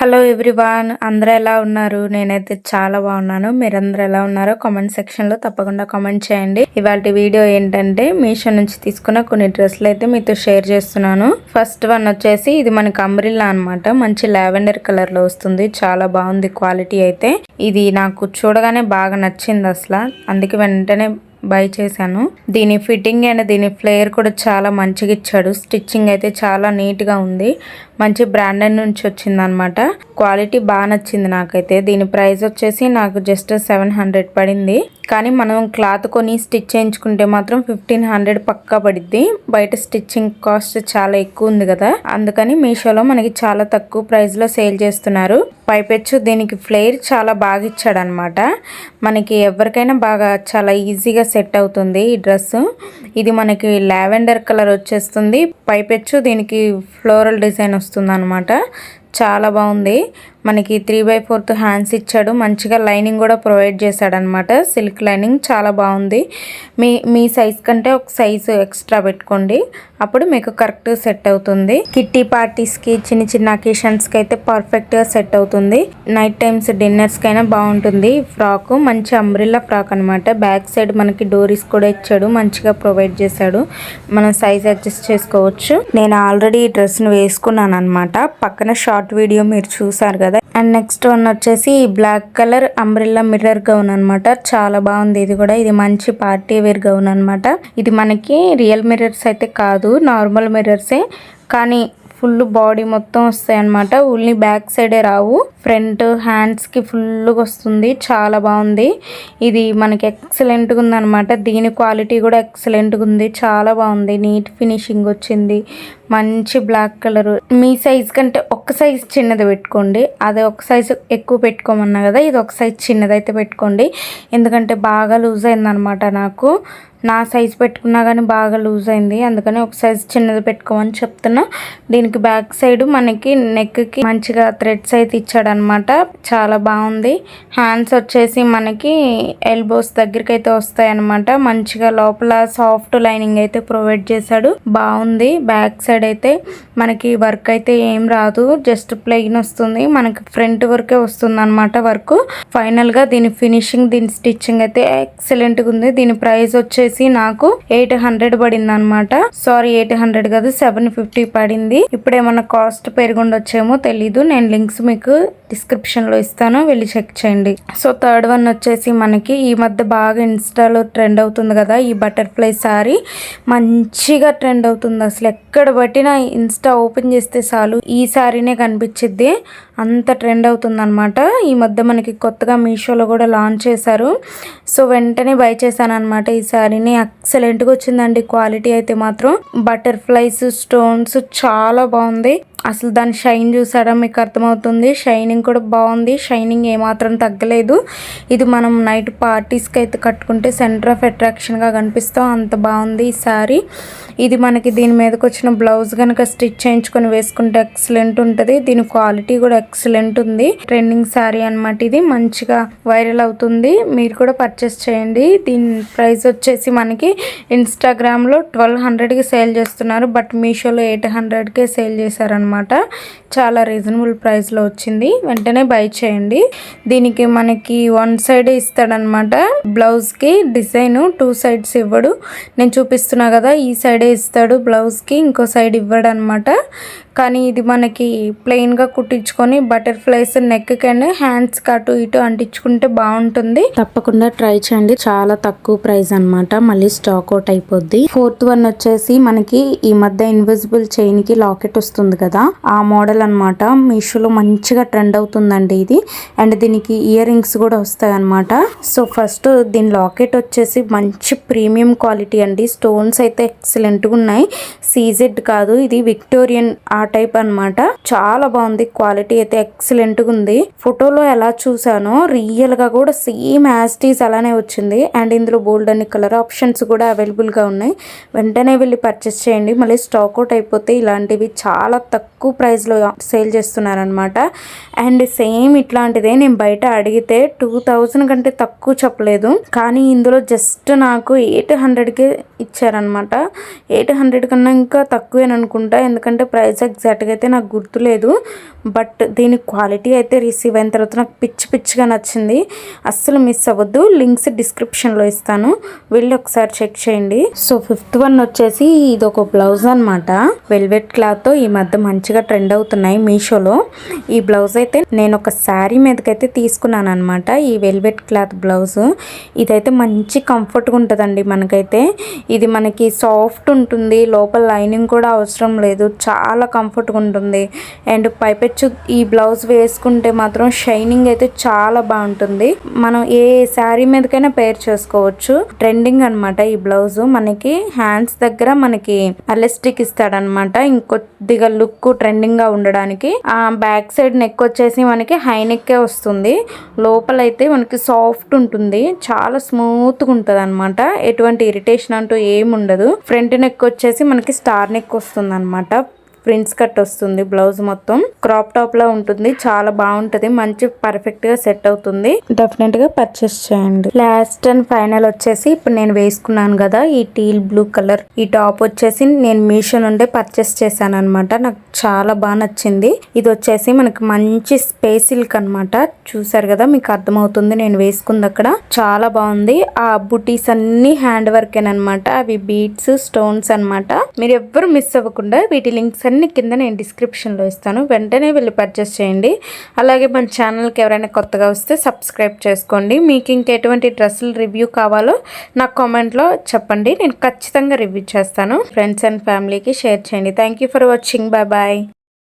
Hello everyone, అందరూ ఎలా ఉన్నారు? నేనైతే చాలా బాగున్నాను. మీరందరూ ఎలా ఉన్నారో కామెంట్ సెక్షన్లో తప్పకుండా కామెంట్ చేయండి. ఇవాళ వీడియో ఏంటంటే మీషో నుంచి తీసుకున్న కొన్ని డ్రెస్సులు అయితే మీతో షేర్ చేస్తున్నాను. ఫస్ట్ వన్ వచ్చేసి ఇది మనకి అంబ్రిల్లా అనమాట. మంచి లావెండర్ కలర్లో వస్తుంది. చాలా బాగుంది క్వాలిటీ అయితే. ఇది నాకు చూడగానే బాగా నచ్చింది అసలు, అందుకే వెంటనే బై చేశాను. దీని ఫిట్టింగ్ అండ్ దీని ఫ్లేయర్ కూడా చాలా మంచిగా ఇచ్చాడు. స్టిచ్చింగ్ అయితే చాలా నీట్గా ఉంది. మంచి బ్రాండెడ్ నుంచి వచ్చింది అనమాట. క్వాలిటీ బాగా నచ్చింది నాకైతే. దీని ప్రైస్ వచ్చేసి నాకు జస్ట్ 700 పడింది. కానీ మనం క్లాత్ కొని స్టిచ్ చేయించుకుంటే మాత్రం 1500 పక్కా పడిద్ది. బయట స్టిచ్చింగ్ కాస్ట్ చాలా ఎక్కువ ఉంది కదా, అందుకని మీషోలో మనకి చాలా తక్కువ ప్రైస్లో సేల్ చేస్తున్నారు. పైపెచ్చు దీనికి ఫ్లేర్ చాలా బాగా ఇచ్చాడు అనమాట. మనకి ఎవరికైనా బాగా చాలా ఈజీగా సెట్ అవుతుంది ఈ డ్రెస్. ఇది మనకి లావెండర్ కలర్ వచ్చేస్తుంది. పైపెచ్చు దీనికి ఫ్లోరల్ డిజైన్ వస్తుంది అనమాట. చాలా బాగుంది. మనకి 3/4 హ్యాండ్స్ ఇచ్చాడు. మంచిగా లైనింగ్ కూడా ప్రొవైడ్ చేశాడు అనమాట. సిల్క్ లైనింగ్ చాలా బాగుంది. మీ సైజ్ కంటే ఒక సైజు ఎక్స్ట్రా పెట్టుకోండి, అప్పుడు మీకు కరెక్ట్ సెట్ అవుతుంది. కిట్టి పార్టీస్కి, చిన్న చిన్న అకేషన్స్కి అయితే పర్ఫెక్ట్గా సెట్ అవుతుంది. నైట్ టైమ్స్ డిన్నర్స్కి అయినా బాగుంటుంది. ఫ్రాక్ మంచి అంబ్రిల్లా ఫ్రాక్ అనమాట. బ్యాక్ సైడ్ మనకి డోరీస్ కూడా ఇచ్చాడు, మంచిగా ప్రొవైడ్ చేశాడు. మనం సైజ్ అడ్జస్ట్ చేసుకోవచ్చు. నేను ఆల్రెడీ ఈ డ్రెస్ను వేసుకున్నాను అనమాట. పక్కన షార్ట్ వీడియో మీరు చూసారు కదా. అండ్ నెక్స్ట్ వన్ వచ్చేసి black colour umbrella mirror gown అనమాట. చాలా బాగుంది. ఇది కూడా ఇది మంచి పార్టీ వేర్ గౌన్ అనమాట. ఇది మనకి రియల్ మిర్రర్స్ అయితే కాదు, నార్మల్ మిర్రర్సే, కానీ ఫుల్ బాడీ మొత్తం వస్తాయి అనమాట. ఓన్లీ బ్యాక్ సైడే రావు, ఫ్రంట్ హ్యాండ్స్కి ఫుల్గా వస్తుంది. చాలా బాగుంది. ఇది మనకి ఎక్సలెంట్గా ఉంది అనమాట. దీని క్వాలిటీ కూడా ఎక్సలెంట్గా ఉంది. చాలా బాగుంది. నీట్ ఫినిషింగ్ వచ్చింది. మంచి బ్లాక్ కలర్. మీ సైజ్ కంటే ఒక సైజ్ చిన్నది పెట్టుకోండి. అదే ఒక సైజు ఎక్కువ పెట్టుకోమన్నా కదా, ఇది ఒక సైజ్ చిన్నదైతే పెట్టుకోండి. ఎందుకంటే బాగా లూజ్ అయిందనమాట. నా సైజ్ పెట్టుకున్నా కానీ బాగా లూజ్ అయింది, అందుకని ఒక సైజ్ చిన్నది పెట్టుకోమని చెప్తున్నా. దీనికి బ్యాక్ సైడ్ మనకి నెక్కి మంచిగా థ్రెడ్స్ అయితే ఇచ్చాడనమాట. చాలా బాగుంది. హ్యాండ్స్ వచ్చేసి మనకి ఎల్బోస్ దగ్గరికి అయితే వస్తాయి అనమాట. మంచిగా లోపల సాఫ్ట్ లైనింగ్ అయితే ప్రొవైడ్ చేశాడు. బాగుంది. బ్యాక్ సైడ్ అయితే మనకి వర్క్ అయితే ఏం రాదు, జస్ట్ ప్లెయిన్ వస్తుంది. మనకి ఫ్రంట్ వర్కే వస్తుంది అనమాట వర్క్. ఫైనల్ గా దీని ఫినిషింగ్, దీని స్టిచ్చింగ్ అయితే ఎక్సలెంట్ గా ఉంది. దీని ప్రైస్ వచ్చేసి నాకు 800 పడింది అనమాట. సారీ, 800 కాదు, 750 పడింది. ఇప్పుడు ఏమన్నా కాస్ట్ పెరుగుండొచ్చేమో తెలీదు. నేను లింక్స్ మీకు డిస్క్రిప్షన్ లో ఇస్తాను, వెళ్ళి చెక్ చేయండి. సో థర్డ్ వన్ వచ్చేసి మనకి ఈ మధ్య బాగా ఇన్స్టాలో ట్రెండ్ అవుతుంది కదా, ఈ బటర్ఫ్లై సారీ మంచిగా ట్రెండ్ అవుతుంది. అసలు ఎక్కడ పట్టినా ఇన్స్టా ఓపెన్ చేస్తే చాలు ఈ సారీనే కనిపించిద్ది, అంత ట్రెండ్ అవుతుంది అనమాట. ఈ మధ్య మనకి కొత్తగా మీషోలో కూడా లాంచ్ చేశారు. సో వెంటనే బై చేశాను అనమాట. ఈ సారీని ఎక్సలెంట్గా వచ్చిందండి. క్వాలిటీ అయితే మాత్రం బటర్ఫ్లైస్, స్టోన్స్ చాలా బాగుంది. అసలు దాని షైన్ చూసారా, మీకు అర్థమవుతుంది. షైనింగ్ కూడా బాగుంది. షైనింగ్ ఏమాత్రం తగ్గలేదు. ఇది మనం నైట్ పార్టీస్కి అయితే కట్టుకుంటే సెంటర్ ఆఫ్ అట్రాక్షన్గా కనిపిస్తాం, అంత బాగుంది ఈ సారీ. ఇది మనకి దీని మీదకి వచ్చిన బ్లౌజ్ కనుక స్టిచ్ చేయించుకొని వేసుకుంటే ఎక్సలెంట్ ఉంటుంది. దీని క్వాలిటీ కూడా ఎక్సలెంట్ ఉంది. ట్రెండింగ్ సారీ అనమాట. ఇది మంచిగా వైరల్ అవుతుంది. మీరు కూడా పర్చేస్ చేయండి. దీని ప్రైస్ వచ్చేసి మనకి ఇన్స్టాగ్రామ్లో 1200కి సేల్ చేస్తున్నారు, బట్ మీషోలో 800కే సేల్ చేశారనమాట. చాలా రీజనబుల్ ప్రైస్లో వచ్చింది. వెంటనే బై చేయండి. దీనికి మనకి వన్ సైడే ఇస్తాడనమాట. బ్లౌజ్కి డిజైన్ 2 సైడ్స్ ఇవ్వడు. నేను చూపిస్తున్నా కదా, ఈ సైడే ఇస్తాడు బ్లౌజ్కి, ఇంకో సైడ్ ఇవ్వడు అనమాట. కానీ ఇది మనకి ప్లెయిన్గా కుట్టించుకొని బటర్ఫ్లైస్ నెక్ అండ్ హ్యాండ్స్ అటు ఇటు అంటించుకుంటే బాగుంటుంది. తప్పకుండా ట్రై చేయండి. చాలా తక్కువ ప్రైస్ అనమాట. మళ్ళీ స్టాక్ అవుట్ అయిపోద్ది. ఫోర్త్ వన్ వచ్చేసి మనకి ఈ మధ్య ఇన్విజిబుల్ చైన్ కి లాకెట్ వస్తుంది కదా, ఆ మోడల్ అనమాట. మీషోలో మంచిగా ట్రెండ్ అవుతుందండి ఇది. అండ్ దీనికి ఇయర్ రింగ్స్ కూడా వస్తాయి అనమాట. సో ఫస్ట్ దీని లాకెట్ వచ్చేసి మంచి ప్రీమియం క్వాలిటీ అండి. స్టోన్స్ అయితే ఎక్సలెంట్గా ఉన్నాయి. సీజెడ్ కాదు, ఇది విక్టోరియన్ ఆ టైప్ అనమాట. చాలా బాగుంది. క్వాలిటీ అయితే ఎక్సలెంట్ గా ఉంది. ఫోటోలో ఎలా చూసానో రియల్ గా కూడా సేమ్ యాజ్ టీజ్ అలానే వచ్చింది. అండ్ ఇందులో బోల్డ్ అన్ని కలర్ ఆప్షన్స్ కూడా అవైలబుల్ గా ఉన్నాయి. వెంటనే వెళ్ళి పర్చేస్ చేయండి. మళ్ళీ స్టాక్ అవుట్ అయిపోతే ఇలాంటివి చాలా తక్కువ ప్రైస్ లో సేల్ చేస్తున్నారనమాట. అండ్ సేమ్ ఇట్లాంటిదే నేను బయట అడిగితే 2000 కంటే తక్కువ చెప్పలేదు, కానీ ఇందులో జస్ట్ నాకు 800కే ఇచ్చారనమాట. 800 కన్నా ఇంకా తక్కువేననుకుంటా, ఎందుకంటే ప్రైస్ ఎగ్జాక్ట్గా అయితే నాకు గుర్తులేదు. బట్ దీని క్వాలిటీ అయితే రిసీవ్ అయిన తర్వాత నాకు పిచ్చిగా నచ్చింది. అస్సలు మిస్ అవ్వద్దు. లింక్స్ డిస్క్రిప్షన్లో ఇస్తాను, వెళ్ళి ఒకసారి చెక్ చేయండి. సో 5th వన్ వచ్చేసి ఇది ఒక బ్లౌజ్ అనమాట. వెల్వెట్ క్లాత్తో ఈ మధ్య మంచిగా ట్రెండ్ అవుతున్నాయి మీషోలో. ఈ బ్లౌజ్ అయితే నేను ఒక శారీ మీదకైతే తీసుకున్నాను అనమాట. ఈ వెల్వెట్ క్లాత్ బ్లౌజ్ ఇదైతే మంచి కంఫర్ట్గా ఉంటుందండి మనకైతే. ఇది మనకి సాఫ్ట్ ఉంటుంది, లోపల లైనింగ్ కూడా అవసరం లేదు, చాలా కంఫర్ట్గా ఉంటుంది. అండ్ పైపెచ్చు ఈ బ్లౌజ్ వేసుకుంటే మాత్రం షైనింగ్ అయితే చాలా బాగుంటుంది. మనం ఏ శారీ మీదకైనా పేర్ చేసుకోవచ్చు. ట్రెండింగ్ అనమాట ఈ బ్లౌజ్. మనకి హ్యాండ్స్ దగ్గర మనకి ఎలాస్టిక్ ఇస్తాడనమాట, ఇంకొద్దిగా లుక్ ట్రెండింగ్ గా ఉండడానికి. ఆ బ్యాక్ సైడ్ నెక్ వచ్చేసి మనకి హై నెక్కే వస్తుంది. లోపలైతే మనకి సాఫ్ట్ ఉంటుంది, చాలా స్మూత్ గా ఉంటది అనమాట. ఎటువంటి ఇరిటేషన్ అంటూ ఏమి ఉండదు. ఫ్రంట్ నెక్ వచ్చేసి మనకి స్టార్ నెక్ వస్తుంది అనమాట. ప్రిన్స్ కట్ వస్తుంది. బ్లౌజ్ మొత్తం క్రాప్ టాప్ లా ఉంటుంది, చాలా బాగుంటది, మంచి పర్ఫెక్ట్ గా సెట్ అవుతుంది. డెఫినెట్ గా పర్చేస్ చేయండి. లాస్ట్ అండ్ ఫైనల్ వచ్చేసి ఇప్పుడు నేను వేసుకున్నాను కదా ఈ టీల్ బ్లూ కలర్ ఈ టాప్ వచ్చేసి నేను మీషో నుండి పర్చేస్ చేశాను అనమాట. నాకు చాలా బాగా నచ్చింది. ఇది వచ్చేసి మనకి మంచి స్పేస్ సిల్క్ అనమాట. చూసారు కదా, మీకు అర్థమవుతుంది నేను వేసుకుంది అక్కడ. చాలా బాగుంది. ఆ బుటీస్ అన్ని హ్యాండ్ వర్క్ అనమాట. అవి బీడ్స్ స్టోన్స్ అనమాట. మీరు ఎవ్వరు మిస్ అవ్వకుండా వీటి లింక్స్ అన్ని కింద నేను డిస్క్రిప్షన్లో ఇస్తాను, వెంటనే వెళ్ళి పర్చేస్ చేయండి. అలాగే మన ఛానల్కి ఎవరైనా కొత్తగా వస్తే సబ్స్క్రైబ్ చేసుకోండి. మీకు ఇంకెటువంటి డ్రెస్సులు రివ్యూ కావాలో నాకు కామెంట్లో చెప్పండి, నేను ఖచ్చితంగా రివ్యూ చేస్తాను. ఫ్రెండ్స్ అండ్ ఫ్యామిలీకి షేర్ చేయండి. Thank you for watching. Bye bye.